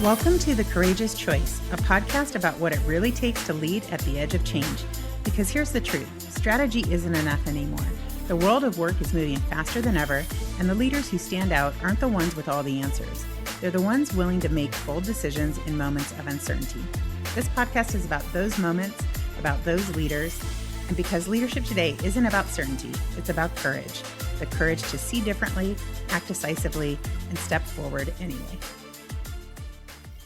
Welcome to The Courageous Choice, a podcast about what it really takes to lead at the edge of change. Because here's the truth, strategy isn't enough anymore. The world of work is moving faster than ever, and the leaders who stand out aren't the ones with all the answers. They're the ones willing to make bold decisions in moments of uncertainty. This podcast is about those moments, about those leaders, and because leadership today isn't about certainty, it's about courage. The courage to see differently, act decisively, and step forward anyway.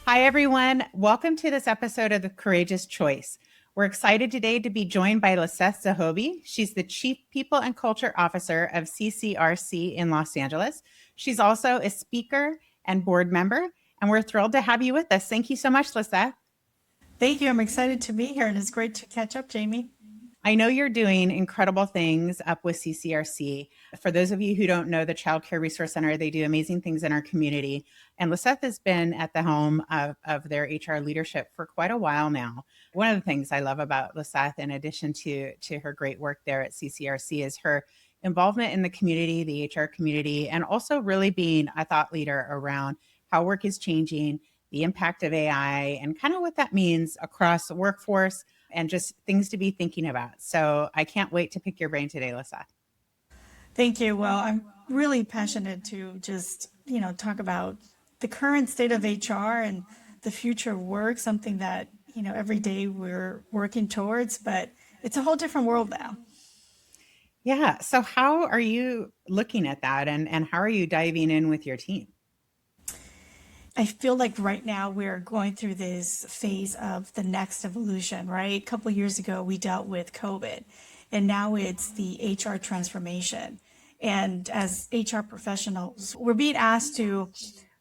Hi, everyone. Welcome to this episode of The Courageous Choice. We're excited today to be joined by Lisseth Zouhbi. She's the Chief People and Culture Officer of CCRC in Los Angeles. She's also a speaker and board member, and we're thrilled to have you with us. Thank you so much, Lisseth. Thank you. I'm excited to be here, and it's great to catch up, Jamie. I know you're doing incredible things up with CCRC. For those of you who don't know the Child Care Resource Center, they do amazing things in our community. And Lisseth has been at the helm of their HR leadership for quite a while now. One of the things I love about Lisseth, in addition to her great work there at CCRC, is her involvement in the community, the HR community, and also really being a thought leader around how work is changing, the impact of AI, and kind of what that means across the workforce, and just things to be thinking about. So I can't wait to pick your brain today, Lisseth. Thank you. Well, I'm really passionate to just, talk about the current state of HR and the future of work, something that, every day we're working towards, but it's a whole different world now. Yeah. So how are you looking at that, and how are you diving in with your team? I feel like right now we're going through this phase of the next evolution, right? A couple of years ago, we dealt with COVID, and now it's the HR transformation. And as HR professionals, we're being asked to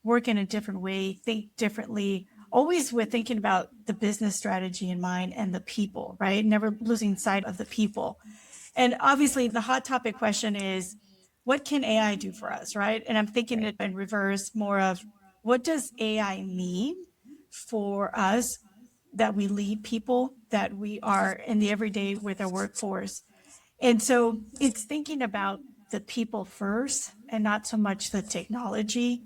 work in a different way, think differently, always with thinking about the business strategy in mind and the people, right? Never losing sight of the people. And obviously, the hot topic question is, what can AI do for us, right? And I'm thinking it in reverse, more of, what does AI mean for us that we lead people, that we are in the everyday with our workforce? And so it's thinking about the people first and not so much the technology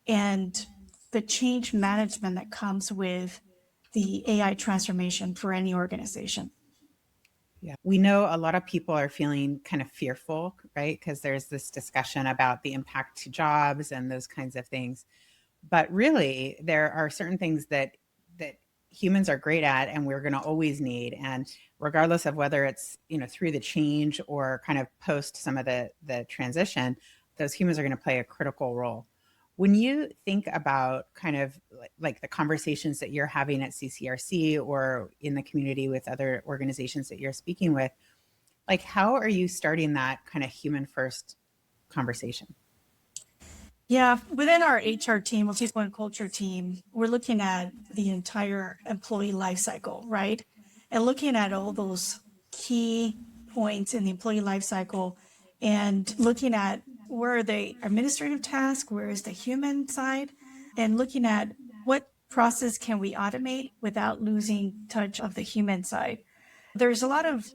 and the change management that comes with the AI transformation for any organization. Yeah. We know a lot of people are feeling kind of fearful, right? Because there's this discussion about the impact to jobs and those kinds of things. But really, there are certain things that humans are great at, and we're going to always need. And regardless of whether it's through the change or kind of post some of the transition, those humans are going to play a critical role. When you think about kind of like the conversations that you're having at CCRC or in the community with other organizations that you're speaking with, like how are you starting that kind of human first conversation? Yeah, within our HR team, or people and culture team, we're looking at the entire employee lifecycle, right? And looking at all those key points in the employee lifecycle and looking at where are the administrative tasks, where is the human side, and looking at what process can we automate without losing touch of the human side. There's a lot of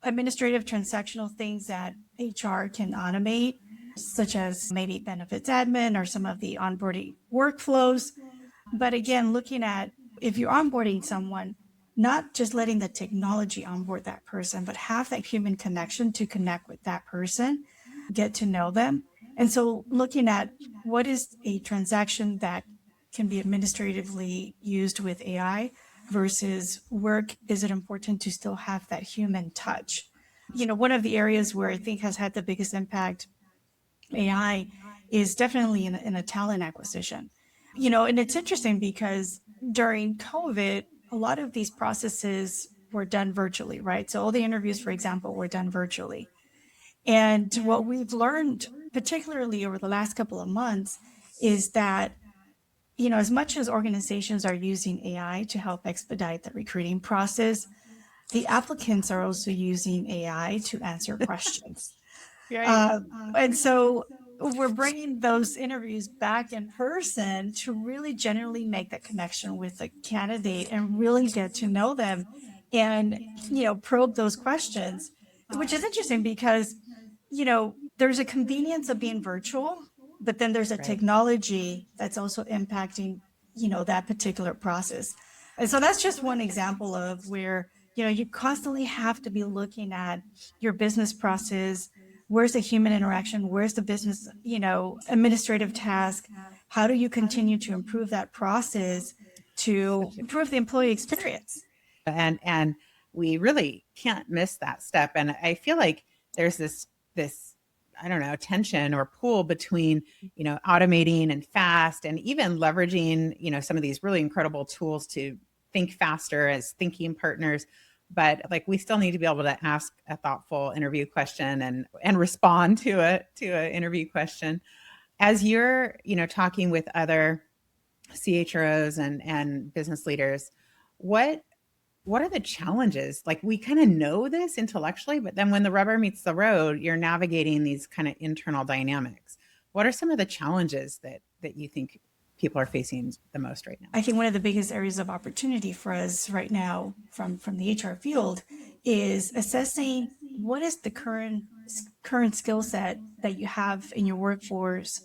administrative transactional things that HR can automate, such as maybe benefits admin or some of the onboarding workflows. But again, looking at if you're onboarding someone, not just letting the technology onboard that person, but have that human connection to connect with that person, get to know them. And so looking at what is a transaction that can be administratively used with AI versus work, is it important to still have that human touch? One of the areas where I think has had the biggest impact AI is definitely in a talent acquisition. And it's interesting because during COVID, a lot of these processes were done virtually, right? So all the interviews, for example, were done virtually. And what we've learned, particularly over the last couple of months, is that, as much as organizations are using AI to help expedite the recruiting process, the applicants are also using AI to answer questions. Right. And so we're bringing those interviews back in person to really generally make that connection with the candidate and really get to know them and, probe those questions, which is interesting because, there's a convenience of being virtual, but then there's a Right. technology that's also impacting that particular process. And so that's just one example of where, you constantly have to be looking at your business process. Where's the human interaction? Where's the business, administrative task? How do you continue to improve that process to Such a improve the employee experience? and we really can't miss that step. And I feel like there's this I don't know, tension or pull between, automating and fast and even leveraging, some of these really incredible tools to think faster as thinking partners. But like we still need to be able to ask a thoughtful interview question and respond to an interview question. As you're, talking with other CHROs and business leaders, what what are the challenges? Like we kind of know this intellectually, but then when the rubber meets the road, you're navigating these kind of internal dynamics. What are some of the challenges that you think people are facing the most right now? I think one of the biggest areas of opportunity for us right now from the HR field is assessing what is the current skill set that you have in your workforce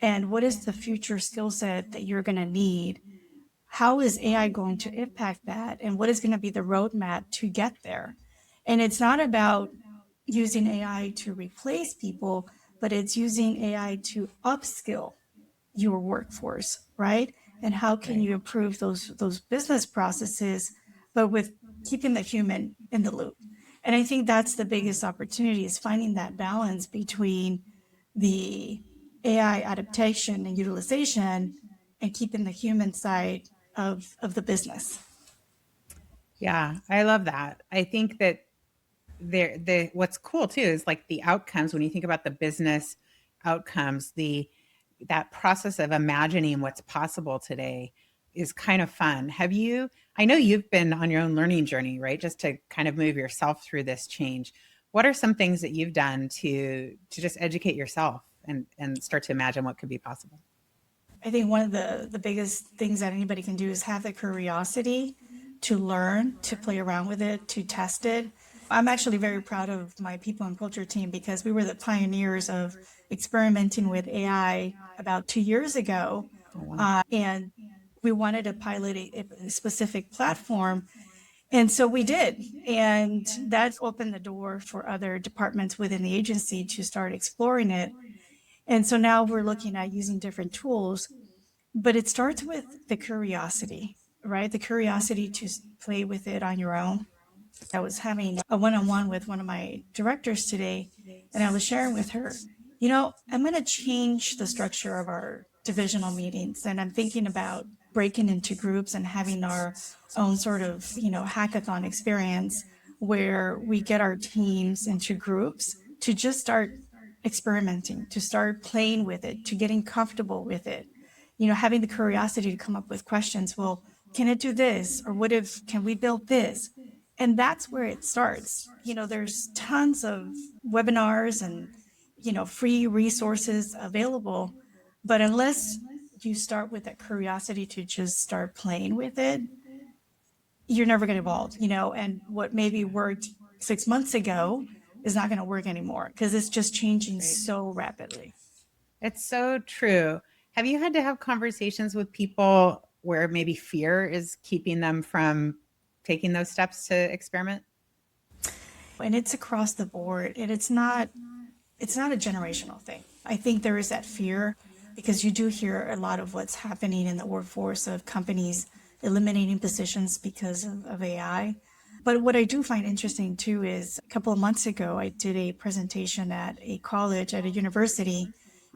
and what is the future skill set that you're going to need. How is AI going to impact that? And what is going to be the roadmap to get there? And it's not about using AI to replace people, but it's using AI to upskill your workforce, right? And how can Right. you improve those business processes, but with keeping the human in the loop? And I think that's the biggest opportunity is finding that balance between the AI adaptation and utilization and keeping the human side of the business. Yeah, I love that. I think that the what's cool too is like the outcomes when you think about the business outcomes, the that process of imagining what's possible today is kind of fun. Have you I know you've been on your own learning journey, right? Just to kind of move yourself through this change. What are some things that you've done to just educate yourself and start to imagine what could be possible? I think one of the biggest things that anybody can do is have the curiosity to learn, to play around with it, to test it. I'm actually very proud of my people and culture team because we were the pioneers of experimenting with AI about 2 years ago. Oh, wow. And we wanted to pilot a specific platform. And so we did. And that's opened the door for other departments within the agency to start exploring it. And so now we're looking at using different tools, but it starts with the curiosity, right? The curiosity to play with it on your own. I was having a one on one with one of my directors today, and I was sharing with her, I'm going to change the structure of our divisional meetings. And I'm thinking about breaking into groups and having our own sort of, hackathon experience where we get our teams into groups to just start experimenting, to start playing with it, to getting comfortable with it, having the curiosity to come up with questions. Well, can it do this? Or what if, can we build this? And that's where it starts. There's tons of webinars and, free resources available. But unless you start with that curiosity to just start playing with it, you're never going to evolve, and what maybe worked 6 months ago is not going to work anymore because it's just changing Right. so rapidly. It's so true. Have you had to have conversations with people where maybe fear is keeping them from taking those steps to experiment? And it's across the board, and it's not a generational thing. I think there is that fear because you do hear a lot of what's happening in the workforce of companies eliminating positions because of AI. But what I do find interesting too is a couple of months ago, I did a presentation at a college, at a university.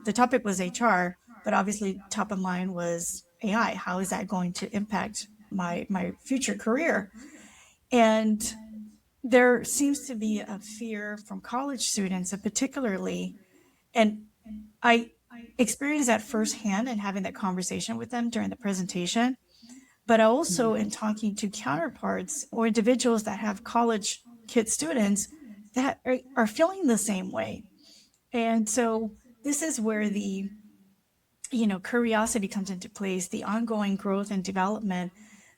The topic was HR, but obviously top of mind was AI. How is that going to impact my future career? And there seems to be a fear from college students, particularly, and I experienced that firsthand in having that conversation with them during the presentation, but also Mhm. in talking to counterparts or individuals that have college kid students that are feeling the same way. And so this is where the curiosity comes into place, the ongoing growth and development,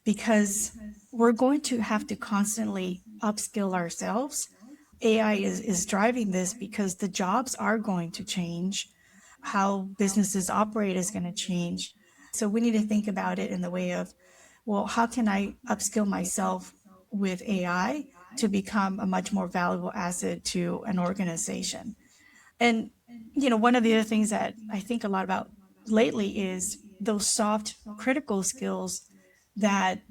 because we're going to have to constantly upskill ourselves. AI is driving this because the jobs are going to change. How businesses operate is going to change. So we need to think about it in the way of, well, how can I upskill myself with AI to become a much more valuable asset to an organization? And, one of the other things that I think a lot about lately is those soft critical skills that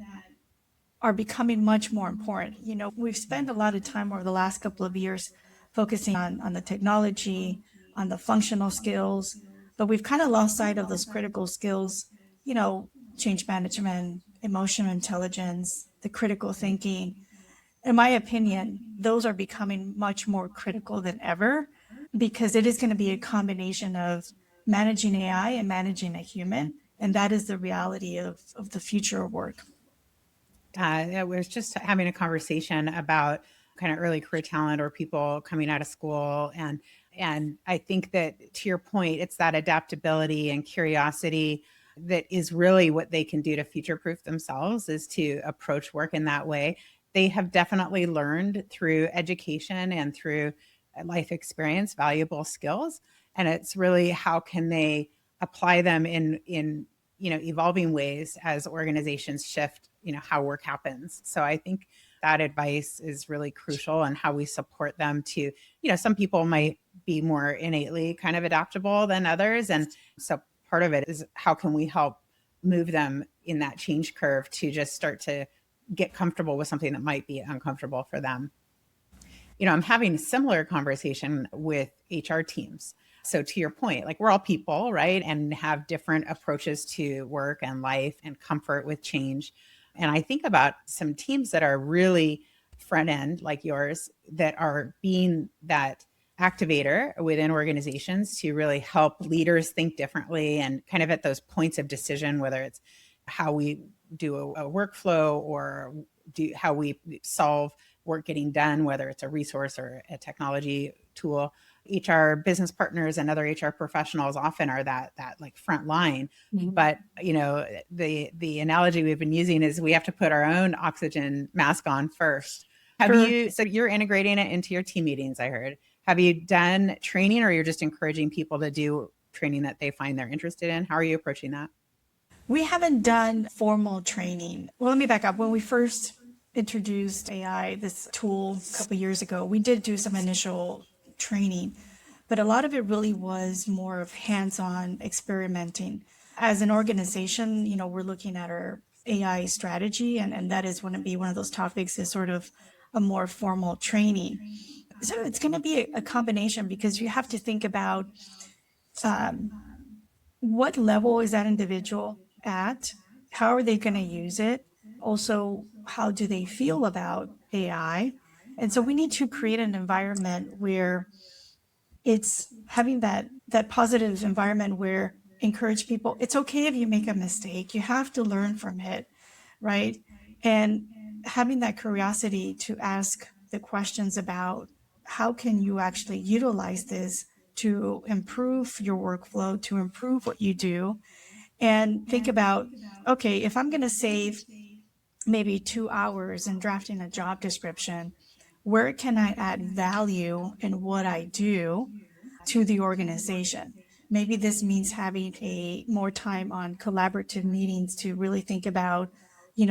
are becoming much more important. We've spent a lot of time over the last couple of years focusing on the technology, on the functional skills, but we've kind of lost sight of those critical skills, you know, change management, emotional intelligence, the critical thinking. In my opinion, those are becoming much more critical than ever because it is going to be a combination of managing AI and managing a human. And that is the reality of the future of work. I was just having a conversation about kind of early career talent or people coming out of school, and I think that to your point, it's that adaptability and curiosity that is really what they can do to future proof themselves, is to approach work in that way. They have definitely learned through education and through life experience valuable skills, and it's really how can they apply them in evolving ways as organizations shift how work happens. So I think that advice is really crucial, and how we support them to, some people might be more innately kind of adaptable than others, and so part of it is how can we help move them in that change curve to just start to get comfortable with something that might be uncomfortable for them. I'm having a similar conversation with HR teams. So to your point, like, we're all people, right? And have different approaches to work and life and comfort with change. And I think about some teams that are really front end, like yours, that are being that activator within organizations to really help leaders think differently and kind of at those points of decision, whether it's how we do a workflow or how we solve work getting done, whether it's a resource or a technology tool. HR business partners and other HR professionals often are that like front line. Mm-hmm. But the analogy we've been using is we have to put our own oxygen mask on first. So you're integrating it into your team meetings, I heard. Have you done training, or you're just encouraging people to do training that they find they're interested in? How are you approaching that? We haven't done formal training. Well, let me back up. When we first introduced AI, this tool, a couple of years ago, we did do some initial training, but a lot of it really was more of hands-on experimenting. As an organization, we're looking at our AI strategy, and that is going to be one of those topics, is sort of a more formal training. So it's going to be a combination, because you have to think about what level is that individual at? How are they going to use it? Also, how do they feel about AI? And so we need to create an environment where it's having that positive environment where encourage people. It's okay if you make a mistake. You have to learn from it, right? And having that curiosity to ask the questions about how can you actually utilize this to improve your workflow, to improve what you do, and think about, okay, if I'm going to save maybe 2 hours in drafting a job description, where can I add value in what I do to the organization? Maybe this means having a more time on collaborative meetings to really think about,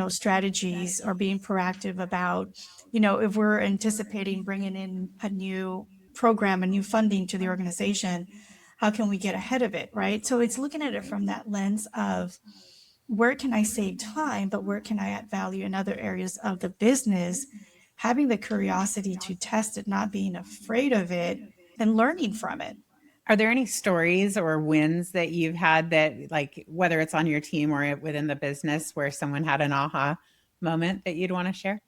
strategies, or being proactive about, if we're anticipating bringing in a new program, a new funding to the organization, how can we get ahead of it, right? So it's looking at it from that lens of, where can I save time, but where can I add value in other areas of the business? Having the curiosity to test it, not being afraid of it, and learning from it. Are there any stories or wins that you've had that, like, whether it's on your team or within the business, where someone had an aha moment that you'd want to share?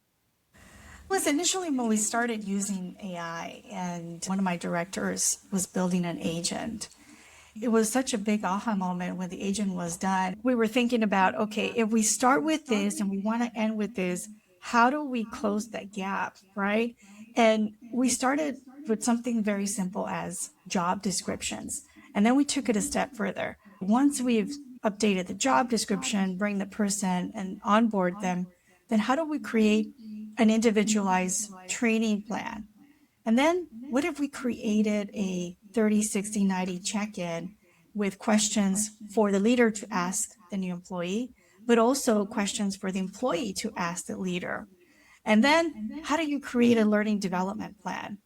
Was initially when we started using AI, and one of my directors was building an agent. It was such a big aha moment when the agent was done. We were thinking about, okay, if we start with this and we want to end with this, how do we close that gap, right? And we started with something very simple as job descriptions. And then we took it a step further. Once we've updated the job description, bring the person and onboard them, then how do we create an individualized training plan? And then what if we created a 30, 60, 90 check-in with questions for the leader to ask the new employee, but also questions for the employee to ask the leader. And then how do you create a learning development plan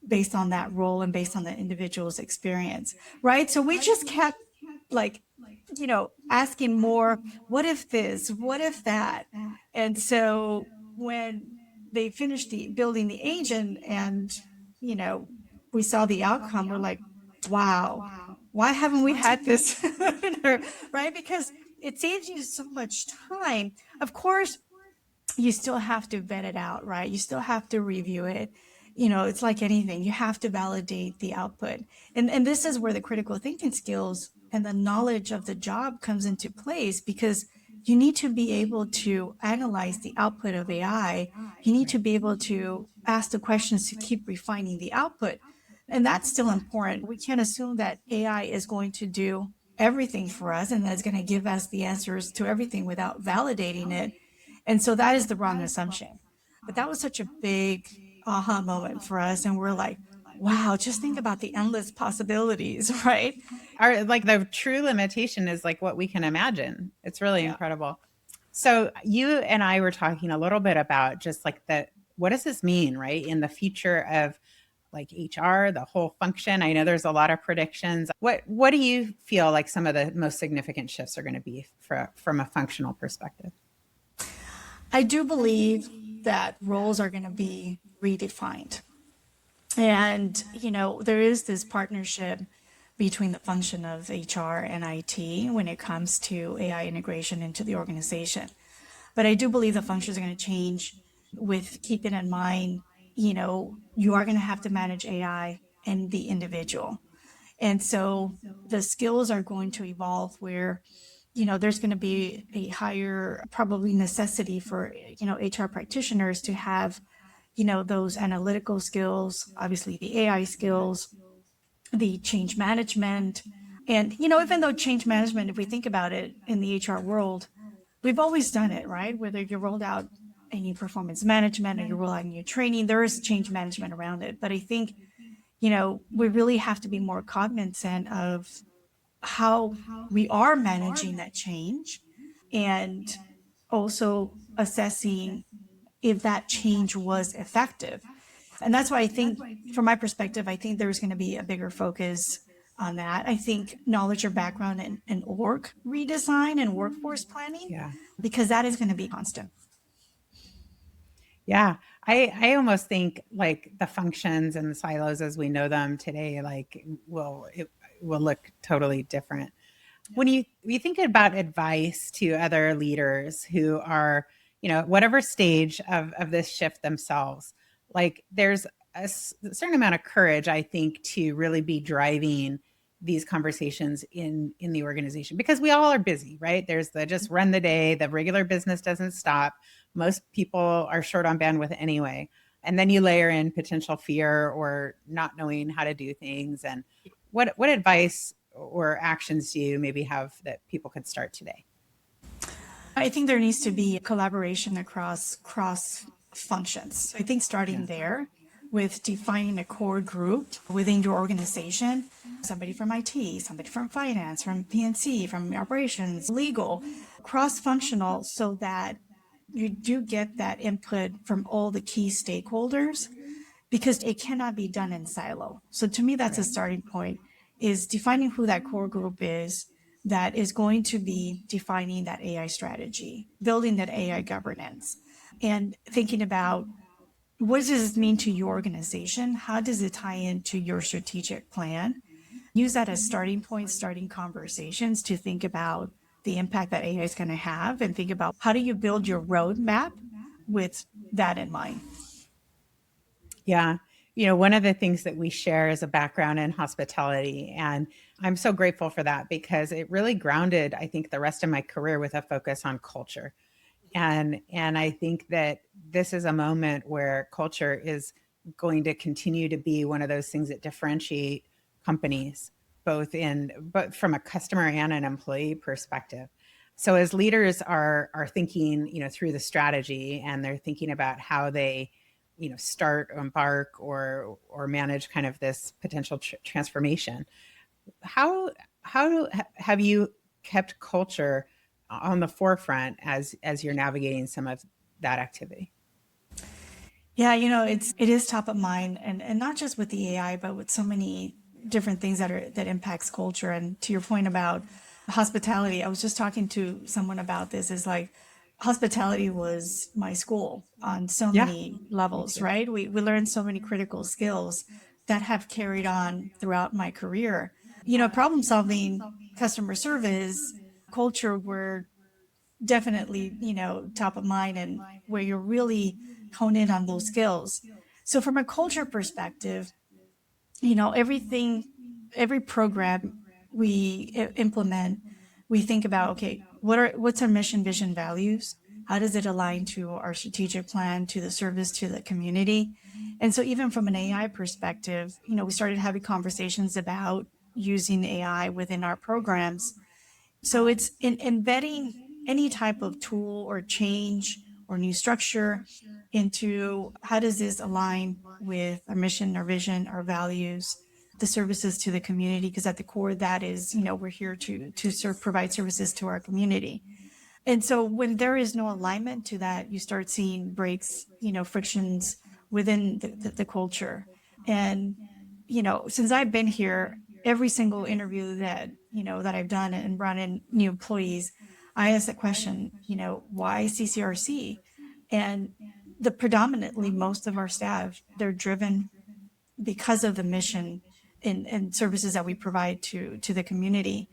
based on that role and based on the individual's experience, right? So we just kept like, asking more, what if this, what if that? And so when they finished building the agent and, you know, we saw the outcome, we're like, wow, why haven't we had this? Right? Because it saves you so much time. Of course, you still have to vet it out, right? You still have to review it. It's like anything, you have to validate the output. And this is where the critical thinking skills and the knowledge of the job comes into place, because you need to be able to analyze the output of AI. You need to be able to ask the questions to keep refining the output. And that's still important. We can't assume that AI is going to do everything for us and that's going to give us the answers to everything without validating it. And so that is the wrong assumption. But that was such a big aha moment for us. And we're like, wow, just think about the endless possibilities, right? Like the true limitation is like what we can imagine. It's really incredible. So you and I were talking a little bit about just like what does this mean, right? In the future of like HR, the whole function. I know there's a lot of predictions. What do you feel like some of the most significant shifts are going to be from a functional perspective? I do believe that roles are going to be redefined. And, there is this partnership between the function of HR and IT when it comes to AI integration into the organization. But I do believe the functions are going to change with keeping in mind, you are going to have to manage AI and the individual. And so the skills are going to evolve where, there's going to be a higher probably necessity for, HR practitioners to have, those analytical skills, obviously the AI skills, the change management. And, even though change management, if we think about it in the HR world, we've always done it, right? Whether you rolled out a new performance management or you roll out new training, there is change management around it. But I think, we really have to be more cognizant of how we are managing that change and also assessing if that change was effective. And that's why I think, from my perspective, I think there's going to be a bigger focus on that. I think knowledge or background in org redesign and workforce planning, Yeah. because that is going to be constant. Yeah. I almost think like the functions and the silos as we know them today, like it will look totally different. When you think about advice to other leaders who are, whatever stage of this shift themselves, like there's a certain amount of courage, I think, to really be driving these conversations in the organization, because we all are busy, right? There's the just run the day, the regular business doesn't stop. Most people are short on bandwidth anyway. And then you layer in potential fear or not knowing how to do things. And what advice or actions do you maybe have that people could start today? I think there needs to be collaboration across cross functions. I think starting there with defining a core group within your organization, somebody from IT, somebody from finance, from PNC, from operations, legal, cross functional, so that you do get that input from all the key stakeholders, because it cannot be done in silo. So to me, that's a starting point, is defining who that core group is that is going to be defining that AI strategy, building that AI governance, and thinking about what does this mean to your organization? How does it tie into your strategic plan? Use that as starting points, starting conversations to think about the impact that AI is going to have, and think about how do you build your roadmap with that in mind. Yeah. One of the things that we share is a background in hospitality. And I'm so grateful for that, because it really grounded, I think, the rest of my career with a focus on culture. And I think that this is a moment where culture is going to continue to be one of those things that differentiate companies, but from a customer and an employee perspective. So as leaders are thinking, through the strategy, and they're thinking about how they, start, embark, or manage kind of this potential transformation, how Have you kept culture on the forefront as you're navigating some of that activity? Yeah, it is top of mind, and not just with the AI, but with so many different things that impacts culture. And to your point about hospitality, I was just talking to someone about this. Is like hospitality was my school on so Yeah, many me levels, too. right? We learned so many critical skills that have carried on throughout my career. Problem solving, customer service, culture were definitely, top of mind and where you're really hone in on those skills. So from a culture perspective, everything, every program we implement, we think about, okay, what's our mission, vision, values? How does it align to our strategic plan, to the service, to the community? And so even from an AI perspective, we started having conversations about using AI within our programs, so it's in embedding any type of tool or change or new structure into how does this align with our mission, our vision, our values, the services to the community? Because at the core, that is, we're here to serve, provide services to our community. And so when there is no alignment to that, you start seeing breaks, frictions within the culture. And, since I've been here, every single interview that I've done and brought in new employees, I ask the question, why CCRC? And the predominantly most of our staff, they're driven because of the mission and services that we provide to the community.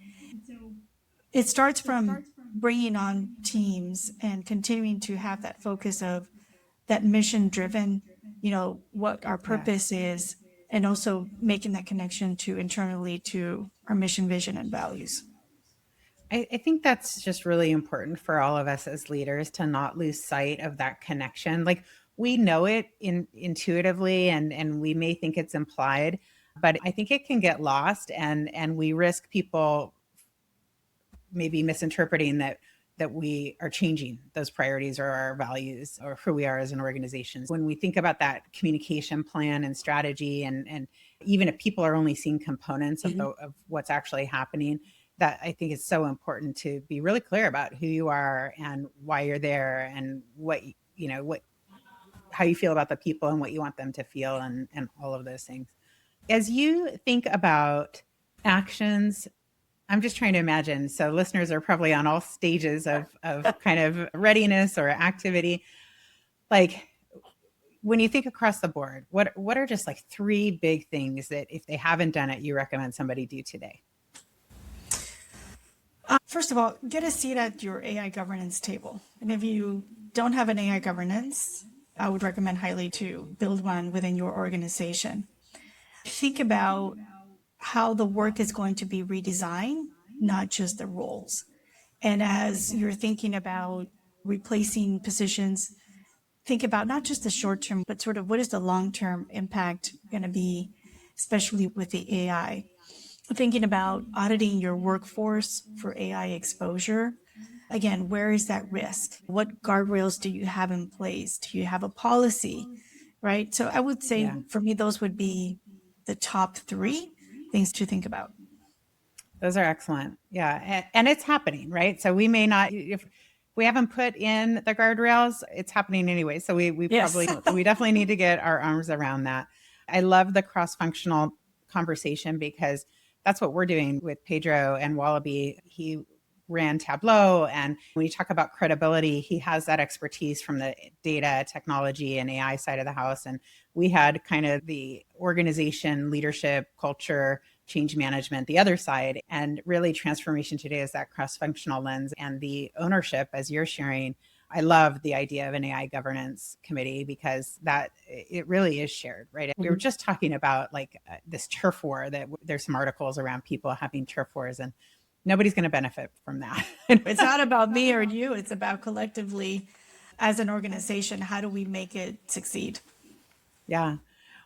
It starts from bringing on teams and continuing to have that focus of that mission driven, what our Yes. purpose is, and also making that connection to internally to our mission, vision, and values. I think that's just really important for all of us as leaders to not lose sight of that connection. Like we know it intuitively and we may think it's implied, but I think it can get lost and we risk people maybe misinterpreting that we are changing those priorities or our values or who we are as an organization. When we think about that communication plan and strategy, and even if people are only seeing components of of what's actually happening, that I think is so important to be really clear about who you are and why you're there and what what how you feel about the people and what you want them to feel and all of those things. As you think about actions, I'm just trying to imagine. So listeners are probably on all stages of kind of readiness or activity. Like when you think across the board, what are just like three big things that if they haven't done it, you recommend somebody do today? First of all, get a seat at your AI governance table. And if you don't have an AI governance, I would recommend highly to build one within your organization. Think about how the work is going to be redesigned, not just the roles. And as you're thinking about replacing positions, think about not just the short term, but sort of what is the long term impact going to be, especially with the AI. Thinking about auditing your workforce for AI exposure. Again, where is that risk? What guardrails do you have in place? Do you have a policy? Right. So I would say Yeah. for me, those would be the top three things to think about. Those are excellent. Yeah. And it's happening, right? So we may not, if we haven't put in the guardrails, it's happening anyway. So we Yes. probably, we definitely need to get our arms around that. I love the cross functional conversation because that's what we're doing with Pedro and Wallaby. He ran Tableau. And when you talk about credibility, he has that expertise from the data, technology, and AI side of the house. And we had kind of the organization, leadership, culture, change management, the other side. And really, transformation today is that cross functional lens and the ownership, as you're sharing. I love the idea of an AI governance committee because that it really is shared, right? We were Mhm. just talking about like this turf war that there's some articles around people having turf wars and nobody's going to benefit from that. It's not about me or you, it's about collectively as an organization, how do we make it succeed? Yeah.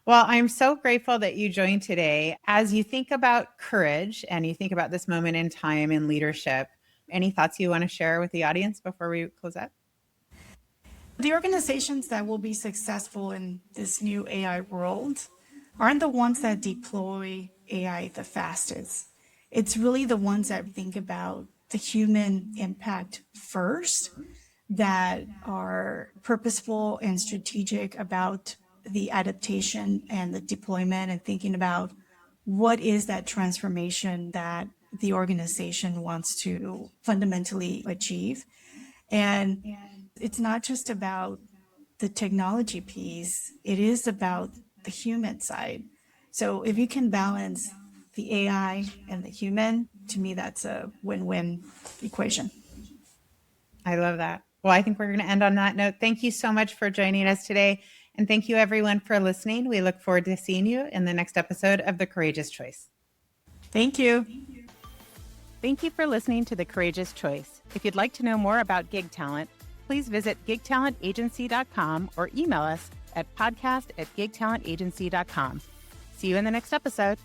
Well, I'm so grateful that you joined today. As you think about courage and you think about this moment in time in leadership, any thoughts you want to share with the audience before we close out? The organizations that will be successful in this new AI world aren't the ones that deploy AI the fastest. It's really the ones that think about the human impact first, that are purposeful and strategic about the adaptation and the deployment, and thinking about what is that transformation that the organization wants to fundamentally achieve. And it's not just about the technology piece, it is about the human side. So if you can balance the AI and the human, to me, that's a win-win equation. I love that. Well, I think we're going to end on that note. Thank you so much for joining us today. And thank you, everyone, for listening. We look forward to seeing you in the next episode of The Courageous Choice. Thank you. Thank you for listening to The Courageous Choice. If you'd like to know more about gig talent, please visit gigtalentagency.com or email us at podcast@gigtalentagency.com. See you in the next episode.